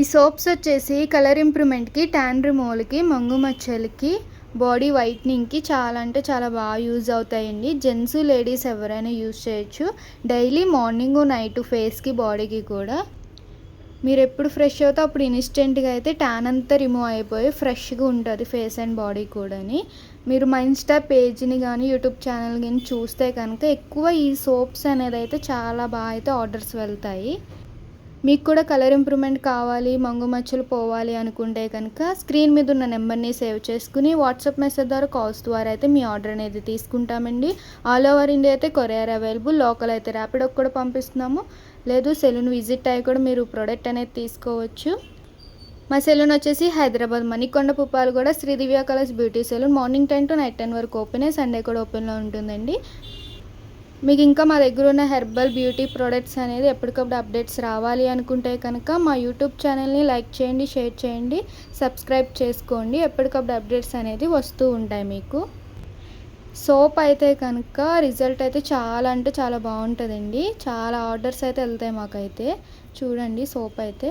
ఈ సోప్స్ వచ్చేసి colour ఇంప్రూవ్మెంట్కి, tan రిమూవల్కి, మంగు మచ్చలకి, body వైట్నింగ్కి చాలా అంటే చాలా బాగా యూజ్ అవుతాయండి. జెంట్స్ లేడీస్ ఎవరైనా యూజ్ చేయొచ్చు. డైలీ మార్నింగ్ నైట్ ఫేస్కి బాడీకి కూడా. మీరు ఎప్పుడు ఫ్రెష్ అవుతే అప్పుడు ఇన్స్టెంట్గా అయితే ట్యాన్ అంతా రిమూవ్ అయిపోయి ఫ్రెష్గా ఉంటుంది ఫేస్ అండ్ బాడీ కూడాని. మీరు మా ఇన్స్టా పేజ్ని కానీ యూట్యూబ్ ఛానల్ కానీ చూస్తే కనుక ఎక్కువ ఈ సోప్స్ అనేది అయితే చాలా బాగా అయితే ఆర్డర్స్ వెళ్తాయి. మీకు కూడా కలర్ ఇంప్రూవ్మెంట్ కావాలి, మంగు మచ్చలు పోవాలి అనుకుంటే కనుక స్క్రీన్ మీద ఉన్న నెంబర్ని సేవ్ చేసుకుని వాట్సాప్ మెసేజ్ ద్వారా, కాల్స్ ద్వారా అయితే మీ ఆర్డర్ అనేది తీసుకుంటామండి. ఆల్ ఓవర్ ఇండియా అయితే కొరియర్ అవైలబుల్. లోకల్ అయితే ర్యాపిడోకి కూడా పంపిస్తున్నాము. లేదు సెలూన్ విజిట్ అయ్యి కూడా మీరు ప్రోడక్ట్ అనేది తీసుకోవచ్చు. మా సెలూన్ వచ్చేసి హైదరాబాద్ మణికొండ పుప్పాలు కూడా Sri Divya colours beauty salon. Morning 10 to night 10 వరకు ఓపెన్, సండే కూడా ఓపెన్లో ఉంటుందండి. మీకు ఇంకా మా దగ్గర ఉన్న హెర్బల్ బ్యూటీ ప్రోడక్ట్స్ అనేది ఎప్పటికప్పుడు అప్డేట్స్ రావాలి అనుకుంటే కనుక మా యూట్యూబ్ ఛానల్ని లైక్ చేయండి, షేర్ చేయండి, సబ్స్క్రైబ్ చేసుకోండి. ఎప్పటికప్పుడు అప్డేట్స్ అనేది వస్తూ ఉంటాయి మీకు. సోప్ అయితే కనుక రిజల్ట్ అయితే చాలా అంటే చాలా బాగుంటుందండి. చాలా ఆర్డర్స్ అయితే వెళ్తాయి మాకైతే. చూడండి సోప్ అయితే